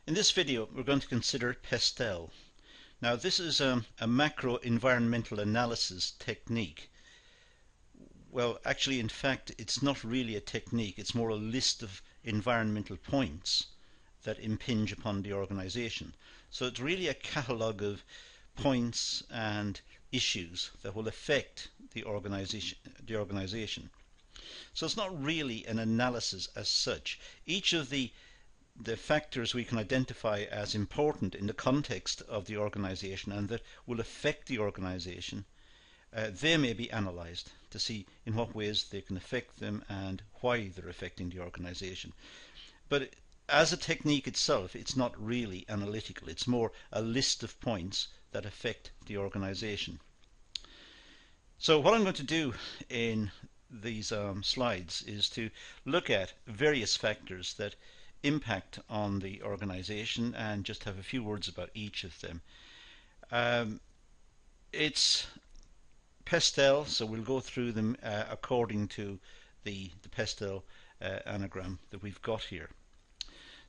In this video we're going to consider Pestle. Now this is a macro environmental analysis technique. Well, actually, in fact, it's not really a technique, it's more a list of environmental points that impinge upon the organization. So it's really a catalogue of points and issues that will affect the organization. So it's not really an analysis as such. Each of the factors we can identify as important in the context of the organization and that will affect the organization, they may be analyzed to see in what ways they can affect them and why they're affecting the organization. But as a technique itself, it's not really analytical. It's more a list of points that affect the organization. So what I'm going to do in these slides is to look at various factors that impact on the organization and just have a few words about each of them. It's Pestle, so we'll go through them according to the Pestle anagram that we've got here.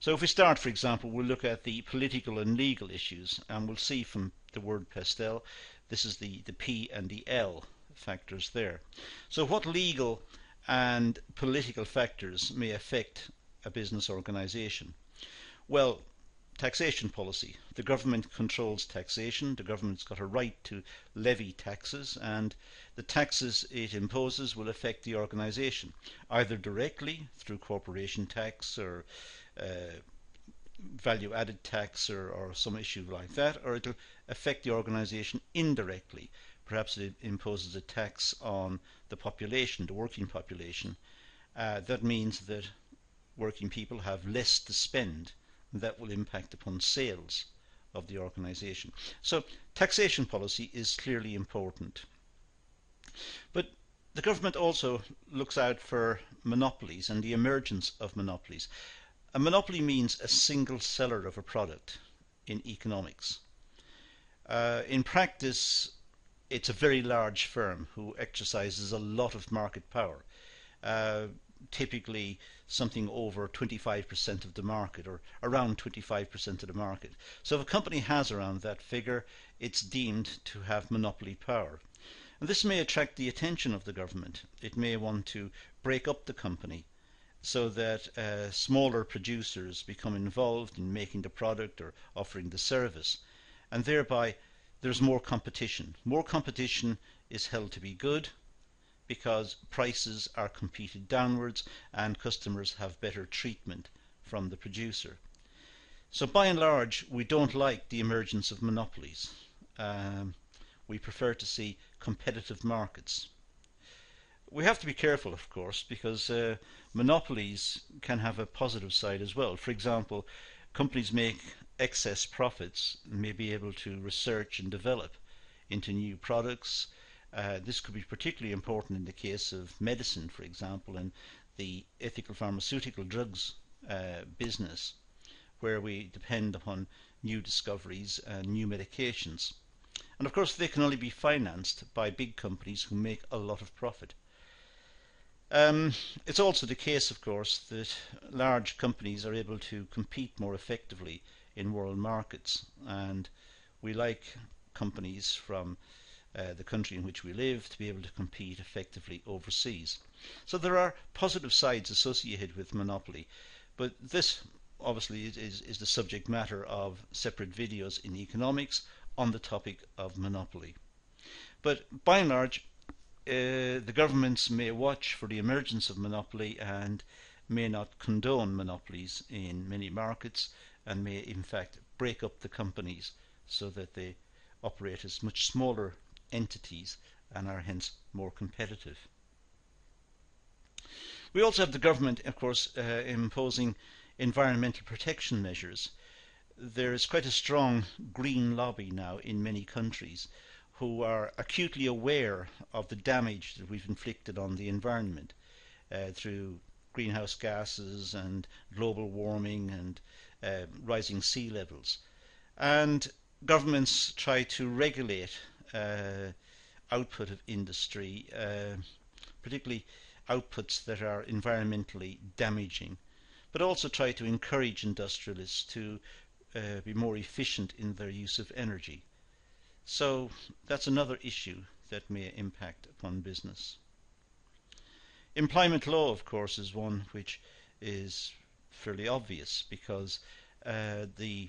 So if we start, for example, we'll look at the political and legal issues, and we'll see from the word Pestle, this is the P and the L factors there. So what legal and political factors may affect a business organization? Well, taxation policy. The government controls taxation. The government's got a right to levy taxes, and the taxes it imposes will affect the organization, either directly through corporation tax or value added tax or some issue like that, or it'll affect the organization indirectly. Perhaps it imposes a tax on the population, the working population. That means that working people have less to spend, and that will impact upon sales of the organization. So taxation policy is clearly important. But the government also looks out for monopolies and the emergence of monopolies. A monopoly means a single seller of a product in economics. In practice, it's a very large firm who exercises a lot of market power. Typically something over 25% of the market, or around 25% of the market. So if a company has around that figure, it's deemed to have monopoly power. And this may attract the attention of the government. It may want to break up the company so that smaller producers become involved in making the product or offering the service, and thereby there's more competition. More competition is held to be good, because prices are competed downwards and customers have better treatment from the producer. So by and large, we don't like the emergence of monopolies. We prefer to see competitive markets. We have to be careful, of course, because monopolies can have a positive side as well. For example, companies make excess profits and may be able to research and develop into new products. This could be particularly important in the case of medicine, for example, and the ethical pharmaceutical drugs business, where we depend upon new discoveries and new medications. And of course they can only be financed by big companies who make a lot of profit. It's also the case, of course, that large companies are able to compete more effectively in world markets, and we like companies from the country in which we live to be able to compete effectively overseas. So there are positive sides associated with monopoly, but this obviously is the subject matter of separate videos in economics on the topic of monopoly. But by and large, the governments may watch for the emergence of monopoly and may not condone monopolies in many markets, and may in fact break up the companies so that they operate as much smaller entities and are hence more competitive. We also have the government, of course, imposing environmental protection measures. There is quite a strong green lobby now in many countries who are acutely aware of the damage that we've inflicted on the environment through greenhouse gases and global warming and rising sea levels. And governments try to regulate output of industry, particularly outputs that are environmentally damaging, but also try to encourage industrialists to be more efficient in their use of energy. So that's another issue that may impact upon business. Employment law, of course, is one which is fairly obvious because the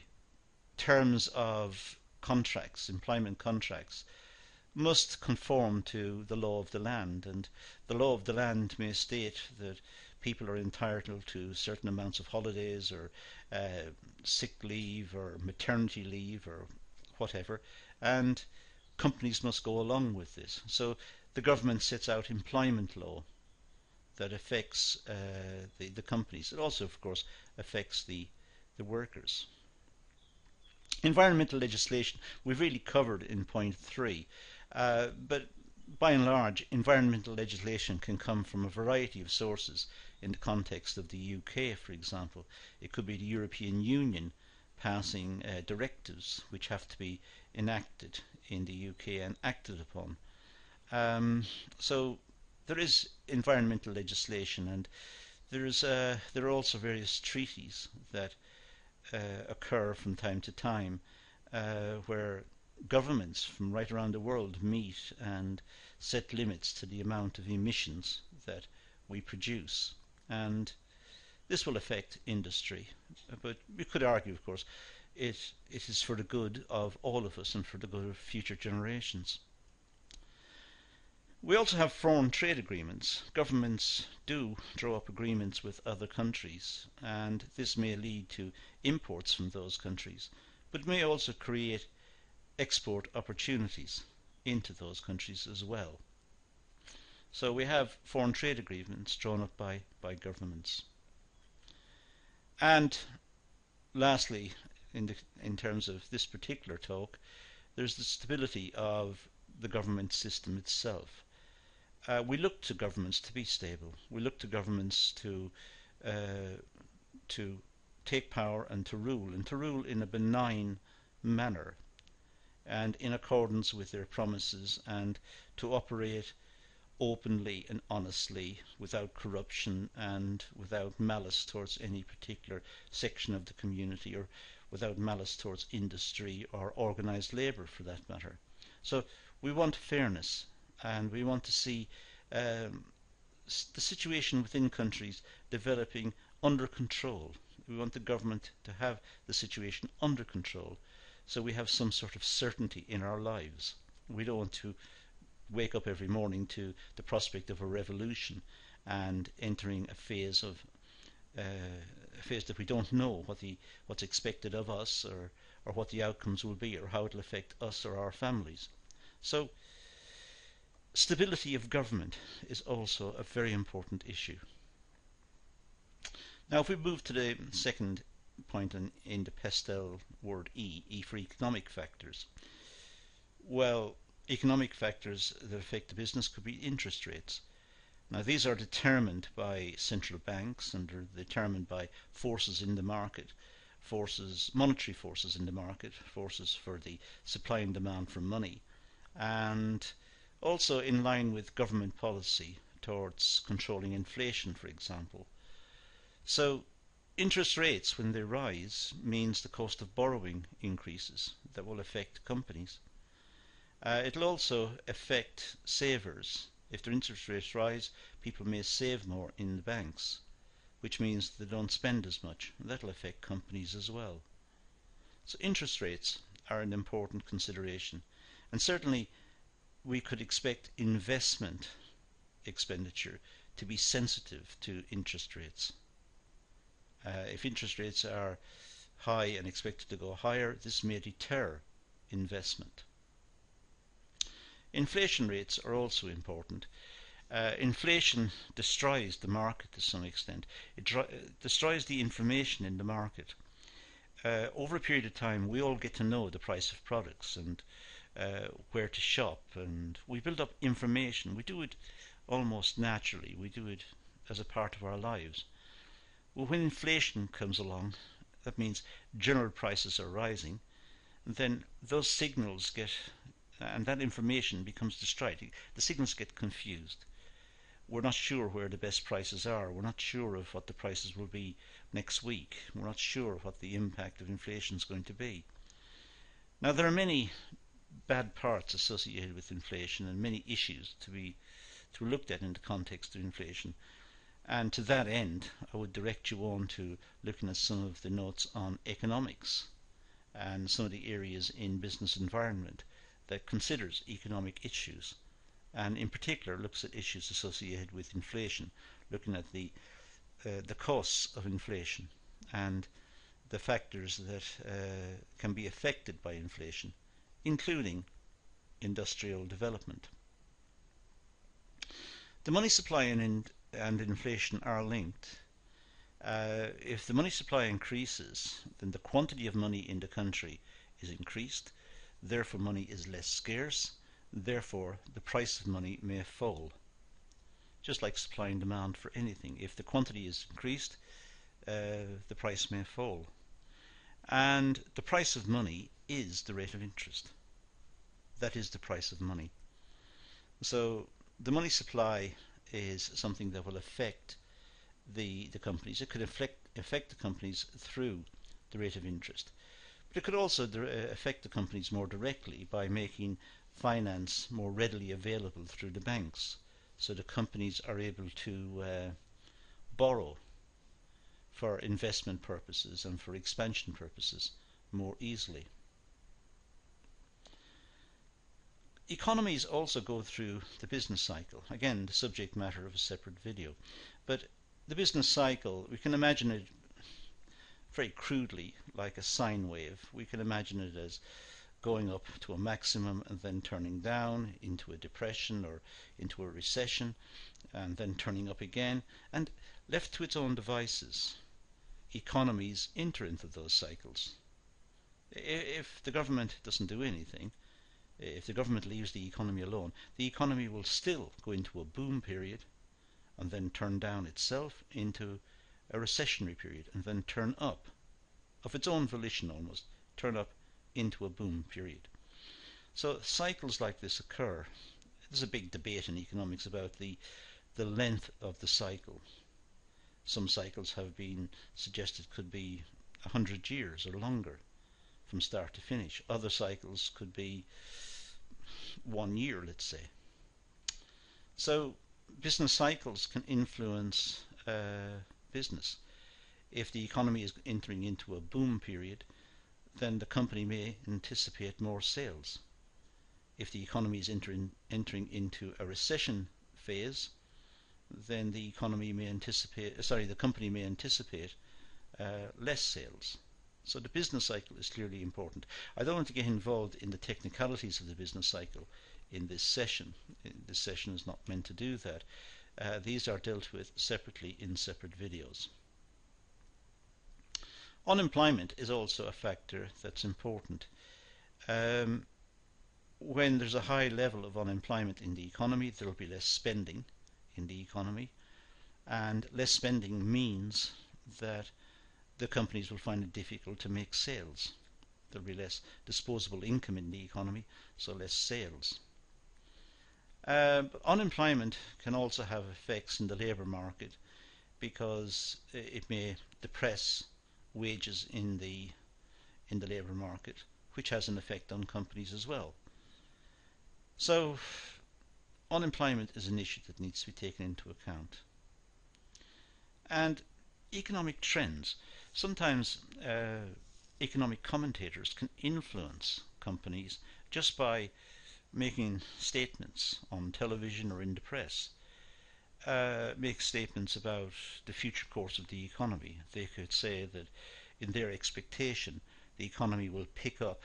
terms of contracts, employment contracts, must conform to the law of the land, and the law of the land may state that people are entitled to certain amounts of holidays or sick leave or maternity leave or whatever, and companies must go along with this. So the government sets out employment law that affects the companies. It also, of course, affects the workers. Environmental legislation we've really covered in point 3, but by and large environmental legislation can come from a variety of sources. In the context of the UK, for example, it could be the European Union passing directives which have to be enacted in the UK and acted upon. So there is environmental legislation, and there are also various treaties that occur from time to time where governments from right around the world meet and set limits to the amount of emissions that we produce, and this will affect industry, but we could argue, of course, it is for the good of all of us and for the good of future generations. We also have foreign trade agreements. Governments do draw up agreements with other countries, and this may lead to imports from those countries, but may also create export opportunities into those countries as well. So we have foreign trade agreements drawn up by governments. And lastly, in terms of this particular talk, there's the stability of the government system itself. We look to governments to be stable. We look to governments to take power and to rule in a benign manner and in accordance with their promises, and to operate openly and honestly without corruption and without malice towards any particular section of the community, or without malice towards industry or organised labour for that matter. So we want fairness, and we want to see the situation within countries developing under control. We want the government to have the situation under control, so we have some sort of certainty in our lives. We don't want to wake up every morning to the prospect of a revolution and entering a phase that we don't know what's expected of us, or what the outcomes will be, or how it will affect us or our families. So stability of government is also a very important issue. Now if we move to the second point in the Pestle word E for economic factors. Well, economic factors that affect the business could be interest rates. Now these are determined by central banks and are determined by forces in the market, monetary forces in the market, forces for the supply and demand for money, and also in line with government policy towards controlling inflation, for example. So interest rates, when they rise, means the cost of borrowing increases. That will affect companies. It will also affect savers. If their interest rates rise, people may save more in the banks, which means they don't spend as much. That will affect companies as well. So interest rates are an important consideration, and certainly we could expect investment expenditure to be sensitive to interest rates. If interest rates are high and expected to go higher, this may deter investment. Inflation rates are also important. Inflation destroys the market to some extent. It destroys the information in the market. Over a period of time, we all get to know the price of products and where to shop, and we build up information. We do it almost naturally. We do it as a part of our lives. Well, when inflation comes along, that means general prices are rising, and then those signals and that information becomes destroyed. The signals get confused. we're not sure where the best prices are. We're not sure of what the prices will be next week. We're not sure what the impact of inflation is going to be. Now, there are many bad parts associated with inflation and many issues to be looked at in the context of inflation. And to that end, I would direct you on to looking at some of the notes on economics and some of the areas in business environment that considers economic issues, and in particular looks at issues associated with inflation, looking at the costs of inflation and the factors that can be affected by inflation, including industrial development. The money supply and inflation are linked. If the money supply increases, then the quantity of money in the country is increased, therefore money is less scarce, therefore the price of money may fall. Just like supply and demand for anything. If the quantity is increased, the price may fall. And the price of money is the rate of interest. That is the price of money. So the money supply is something that will affect the companies. It could affect the companies through the rate of interest. But it could also affect the companies more directly by making finance more readily available through the banks. So the companies are able to borrow for investment purposes and for expansion purposes more easily. Economies also go through the business cycle. Again, the subject matter of a separate video. But the business cycle, we can imagine it very crudely like a sine wave. We can imagine it as going up to a maximum and then turning down into a depression or into a recession and then turning up again. And left to its own devices, economies enter into those cycles. If the government doesn't do anything, if the government leaves the economy alone, the economy will still go into a boom period and then turn down itself into a recessionary period and then turn up, of its own volition almost, turn up into a boom period. So cycles like this occur. There's a big debate in economics about the length of the cycle. Some cycles have been suggested could be 100 years or longer from start to finish. Other cycles could be 1 year, let's say. So business cycles can influence business. If the economy is entering into a boom period, then the company may anticipate more sales. If the economy is entering into a recession phase, then the company may anticipate less sales. So the business cycle is clearly important. I don't want to get involved in the technicalities of the business cycle in this session. This session is not meant to do that. These are dealt with separately in separate videos. Unemployment is also a factor that's important. When there's a high level of unemployment in the economy, there will be less spending in the economy, and less spending means that the companies will find it difficult to make sales. There will be less disposable income in the economy, so less sales. But unemployment can also have effects in the labour market because it may depress wages in the labour market, which has an effect on companies as well. So unemployment is an issue that needs to be taken into account. And economic trends. Sometimes economic commentators can influence companies just by making statements on television or in the press. Make statements about the future course of the economy. They could say that in their expectation the economy will pick up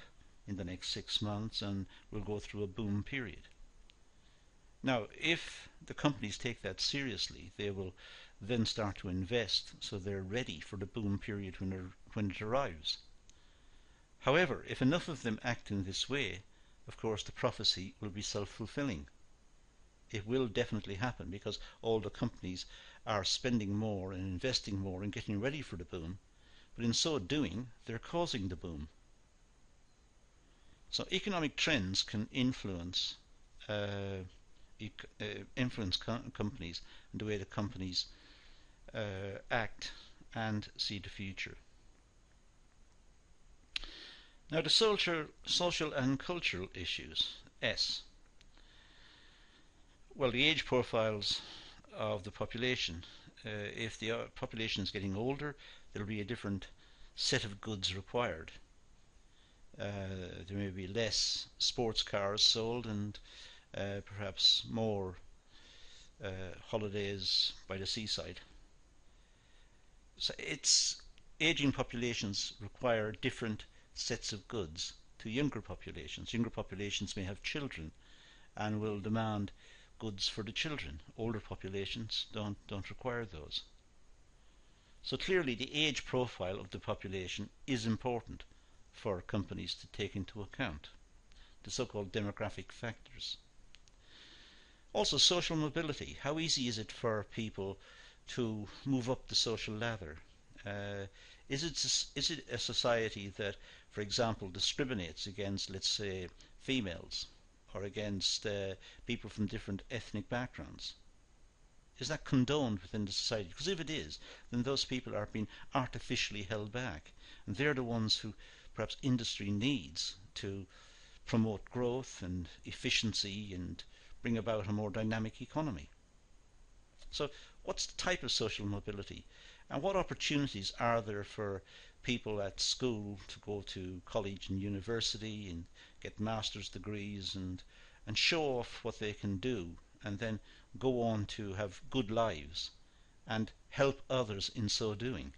in the next 6 months and will go through a boom period. Now, if the companies take that seriously, they will then start to invest so they're ready for the boom period when it arrives. However, if enough of them act in this way, of course the prophecy will be self-fulfilling. It will definitely happen because all the companies are spending more and investing more and getting ready for the boom, but in so doing they're causing the boom. So economic trends can influence influence companies and the way the companies act and see the future. Now the social and cultural issues, S. Well, the age profiles of the population. If the population is getting older, there will be a different set of goods required. There may be less sports cars sold and perhaps more holidays by the seaside. So it's aging populations require different sets of goods to younger populations. Younger populations may have children and will demand goods for the children. Older populations don't require those. So clearly the age profile of the population is important for companies to take into account, the so-called demographic factors. Also social mobility. How easy is it for people to move up the social ladder? Is it a society that, for example, discriminates against, let's say, females or against people from different ethnic backgrounds? Is that condoned within the society? Because if it is, then those people are being artificially held back, and they're the ones who perhaps industry needs to promote growth and efficiency and bring about a more dynamic economy. So what's the type of social mobility, and what opportunities are there for people at school to go to college and university and get master's degrees and show off what they can do, and then go on to have good lives and help others in so doing?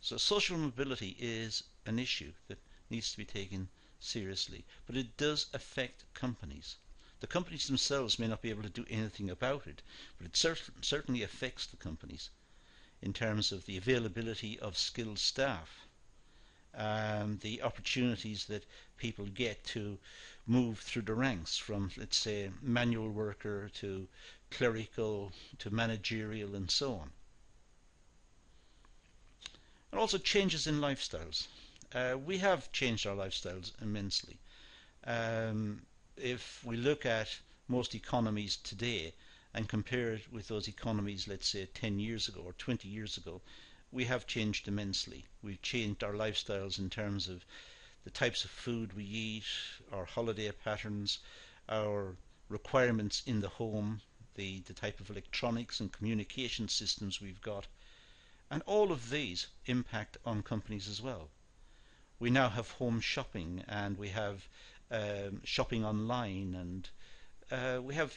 So social mobility is an issue that needs to be taken seriously, but it does affect companies. The companies themselves may not be able to do anything about it, but it certainly affects the companies in terms of the availability of skilled staff, the opportunities that people get to move through the ranks from, let's say, manual worker to clerical to managerial and so on. And also changes in lifestyles. We have changed our lifestyles immensely. If we look at most economies today and compare it with those economies, let's say 10 years ago or 20 years ago, we have changed immensely. We've changed our lifestyles in terms of the types of food we eat, our holiday patterns, our requirements in the home, the type of electronics and communication systems we've got. And all of these impact on companies as well. We now have home shopping, and we have shopping online, and we have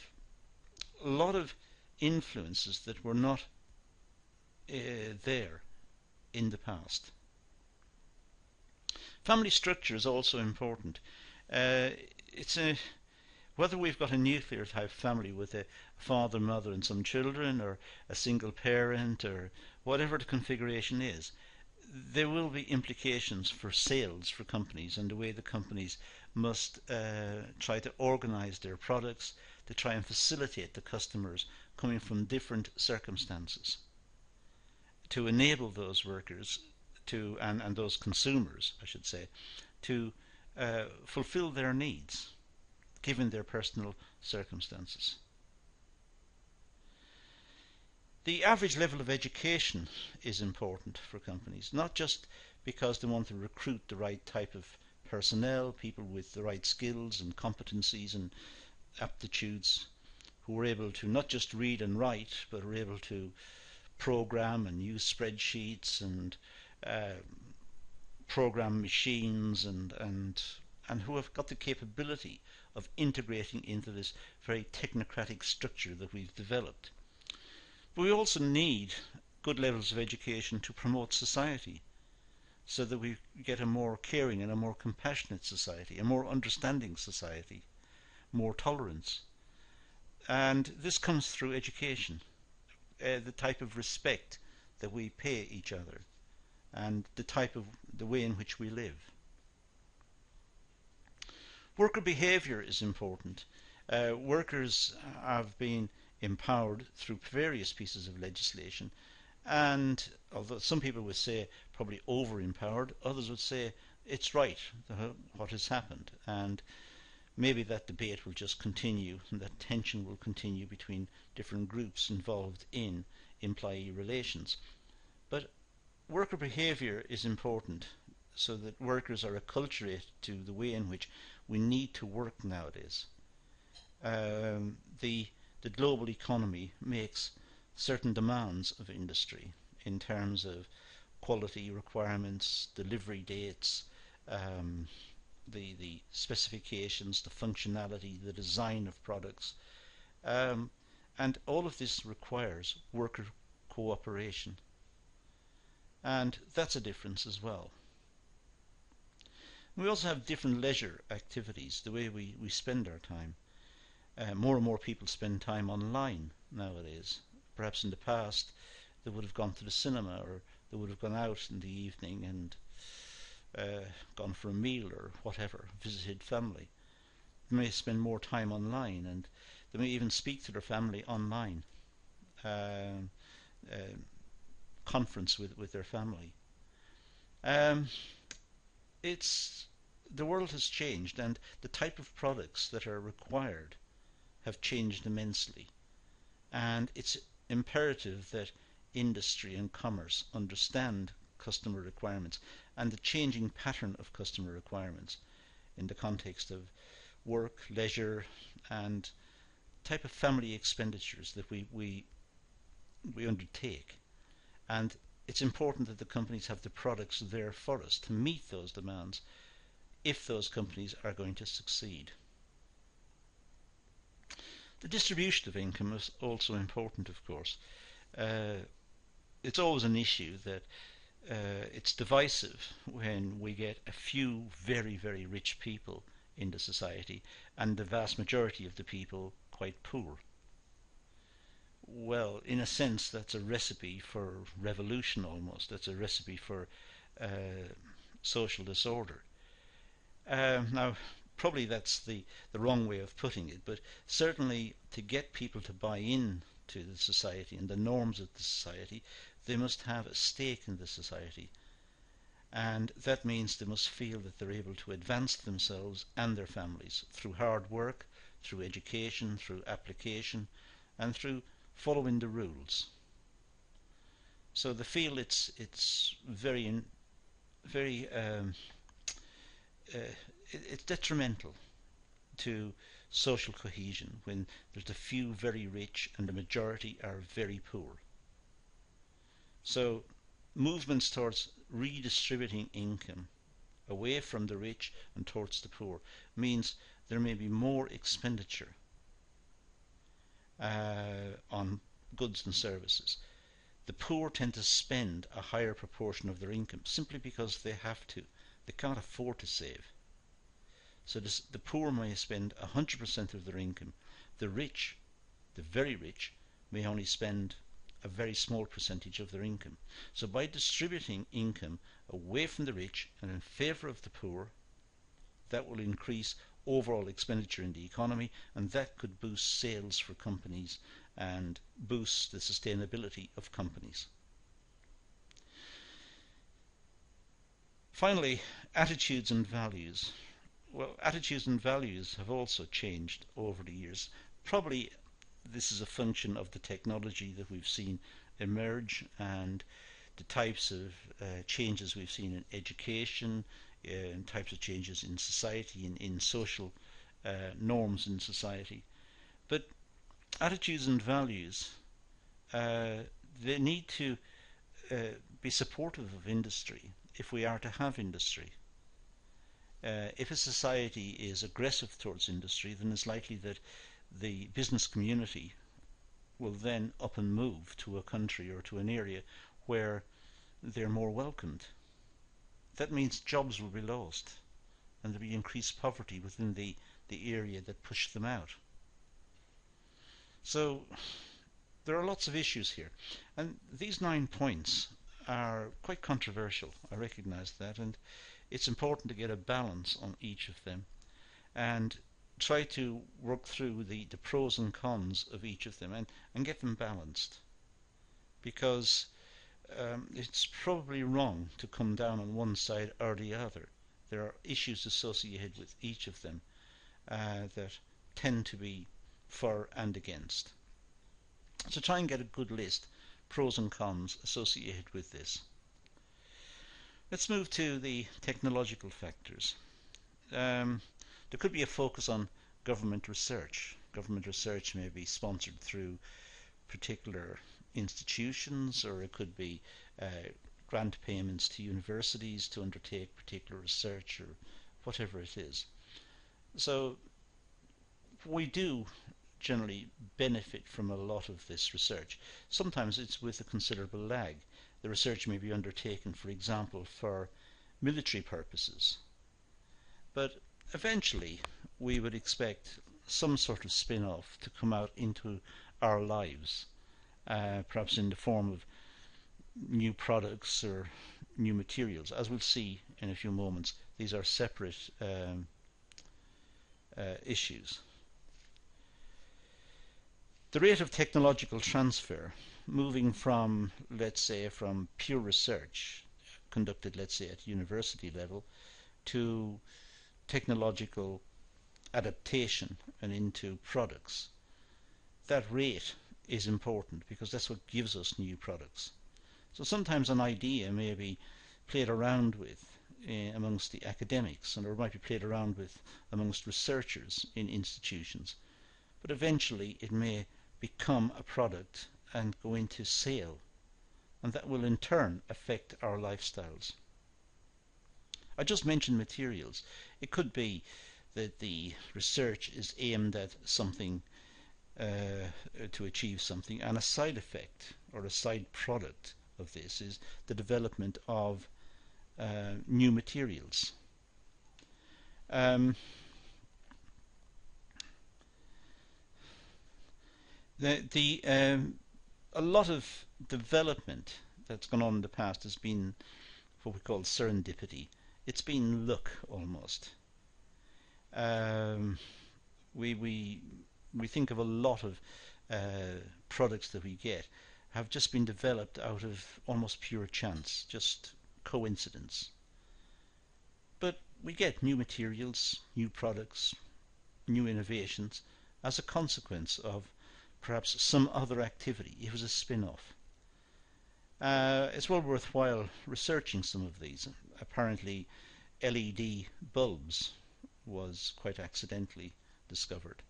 a lot of influences that were not there in the past. Family structure is also important. Whether we've got a nuclear type family with a father, mother and some children, or a single parent, or whatever the configuration is, there will be implications for sales for companies and the way the companies must try to organize their products to try and facilitate the customers coming from different circumstances, to enable those workers to and those consumers, I should say, to fulfill their needs given their personal circumstances. The average level of education is important for companies, not just because they want to recruit the right type of personnel, people with the right skills and competencies and aptitudes, who are able to not just read and write, but are able to program and use spreadsheets and program machines and who have got the capability of integrating into this very technocratic structure that we've developed. But we also need good levels of education to promote society, so that we get a more caring and a more compassionate society, a more understanding society, more tolerance. And this comes through education, the type of respect that we pay each other, and the way in which we live. Worker behaviour is important. Workers have been empowered through various pieces of legislation, and although some people would say probably over empowered, others would say it's right what has happened, and maybe that debate will just continue and that tension will continue between different groups involved in employee relations. But worker behaviour is important so that workers are acculturated to the way in which we need to work nowadays. The global economy makes certain demands of industry in terms of quality requirements, delivery dates, um, the specifications, the functionality, the design of products, um, and all of this requires worker cooperation, and that's a difference as well. We also have different leisure activities, the way we spend our time. More and more people spend time online nowadays. Perhaps in the past they would have gone to the cinema, or they would have gone out in the evening and gone for a meal or whatever, visited family. They may spend more time online, and they may even speak to their family online, uh, uh, conference with their family. Um, it's the world has changed, and the type of products that are required have changed immensely, and it's imperative that industry and commerce understand customer requirements and the changing pattern of customer requirements in the context of work, leisure, and type of family expenditures that we undertake. And it's important that the companies have the products there for us to meet those demands if those companies are going to succeed. The distribution of income is also important, of course. Uh, it's always an issue that it's divisive when we get a few very, very rich people in the society and the vast majority of the people quite poor. Well, in a sense, that's a recipe for revolution almost. That's a recipe for social disorder. Now, probably that's the wrong way of putting it, but certainly to get people to buy in to the society and the norms of the society, they must have a stake in the society. And that means they must feel that they're able to advance themselves and their families through hard work, through education, through application, and through following the rules. So they feel it's very uh, it's detrimental to social cohesion when there's a few very rich and the majority are very poor. So movements towards redistributing income away from the rich and towards the poor means there may be more expenditure on goods and services. The poor tend to spend a higher proportion of their income simply because they have to. They can't afford to save. So the poor may spend 100% of their income. The rich, the very rich, may only spend a very small percentage of their income. So by distributing income away from the rich and in favour of the poor, that will increase overall expenditure in the economy, and that could boost sales for companies and boost the sustainability of companies. Finally, attitudes and values. Well, attitudes and values have also changed over the years. Probably this is a function of the technology that we've seen emerge and the types of changes we've seen in education, and types of changes in society, in social norms in society. But attitudes and values, they need to uh, be supportive of industry if we are to have industry. If a society is aggressive towards industry, then it's likely that the business community will then up and move to a country or to an area where they're more welcomed. That means jobs will be lost and there'll be increased poverty within the area that pushed them out. So there are lots of issues here, and these 9 points are quite controversial. I recognise that, and it's important to get a balance on each of them and try to work through the pros and cons of each of them and get them balanced, because it's probably wrong to come down on one side or the other. There are issues associated with each of them, that tend to be for and against. So try and get a good list, pros and cons associated with this. Let's move to the technological factors. There could be a focus on government research. Government research may be sponsored through particular institutions, or it could be grant payments to universities to undertake particular research, or whatever it is. So we do generally benefit from a lot of this research. Sometimes it's with a considerable lag. The research may be undertaken, for example, for military purposes. But eventually we would expect some sort of spin-off to come out into our lives, perhaps in the form of new products or new materials. As we'll see in a few moments, these are separate issues. The rate of technological transfer, moving from, let's say, from pure research conducted, let's say, at university level, to technological adaptation and into products, that rate is important because that's what gives us new products. So sometimes an idea may be played around with amongst the academics, and or might be played around with amongst researchers in institutions, but eventually it may become a product and go into sale, and that will in turn affect our lifestyles. I just mentioned materials. It could be that the research is aimed at something to achieve something, and a side effect or a side product of this is the development of new materials. A lot of development that's gone on in the past has been what we call serendipity. It's been luck almost. We think of a lot of products that we get have just been developed out of almost pure chance, just coincidence. But we get new materials, new products, new innovations as a consequence of perhaps some other activity. It was a spin-off. It's well worthwhile researching some of these. Apparently LED bulbs was quite accidentally discovered.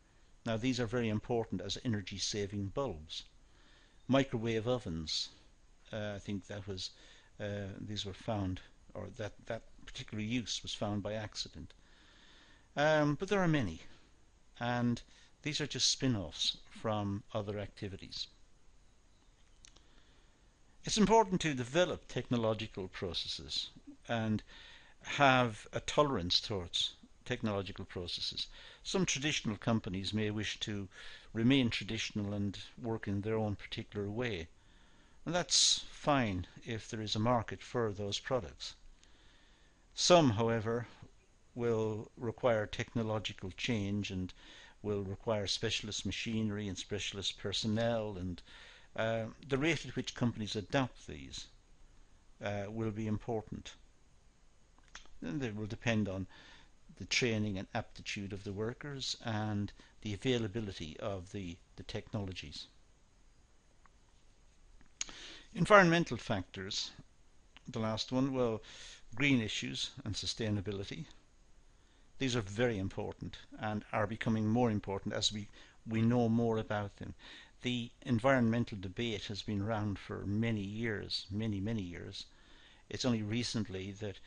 Now these are very important as energy saving bulbs. Microwave ovens, I think that was these were found, or that particular use was found by accident. But there are many, and these are just spin-offs from other activities. It's important to develop technological processes and have a tolerance towards technological processes. Some traditional companies may wish to remain traditional and work in their own particular way, and that's fine if there is a market for those products. Some, however, will require technological change and will require specialist machinery and specialist personnel, and the rate at which companies adopt these will be important. And it will depend on the training and aptitude of the workers and the availability of the technologies. Environmental factors, the last one, well, green issues and sustainability. These are very important and are becoming more important as we know more about them. The environmental debate has been around for many years, many years. It's only recently that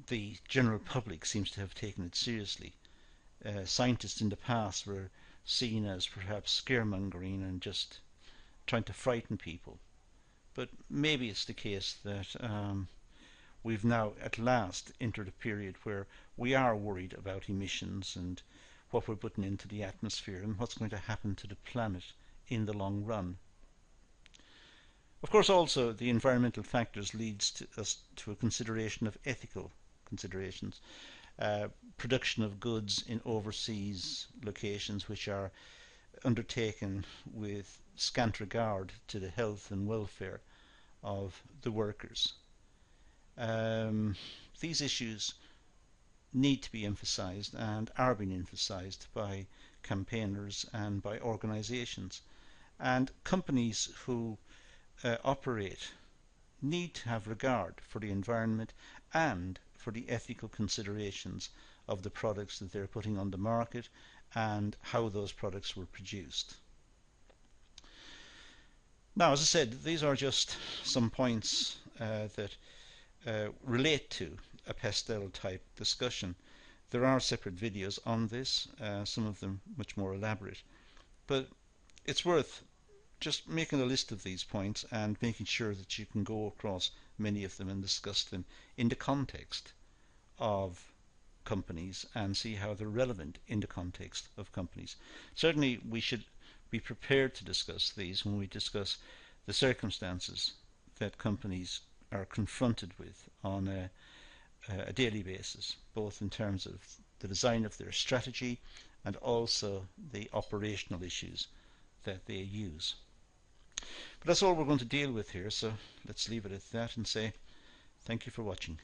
the general public seems to have taken it seriously. Scientists in the past were seen as perhaps scaremongering and just trying to frighten people. But maybe it's the case that we've now at last entered a period where we are worried about emissions and what we're putting into the atmosphere and what's going to happen to the planet in the long run. Of course, also the environmental factors leads us to a consideration of ethical considerations. Production of goods in overseas locations which are undertaken with scant regard to the health and welfare of the workers. These issues need to be emphasized and are being emphasized by campaigners and by organizations. And companies who operate need to have regard for the environment and for the ethical considerations of the products that they're putting on the market and how those products were produced. Now, as I said, these are just some points that relate to a Pestle type discussion. There are separate videos on this, some of them much more elaborate, but it's worth just making a list of these points and making sure that you can go across many of them and discuss them in the context of companies and see how they're relevant in the context of companies. Certainly we should be prepared to discuss these when we discuss the circumstances that companies are confronted with on a daily basis, both in terms of the design of their strategy and also the operational issues that they use. But that's all we're going to deal with here, so let's leave it at that and say thank you for watching.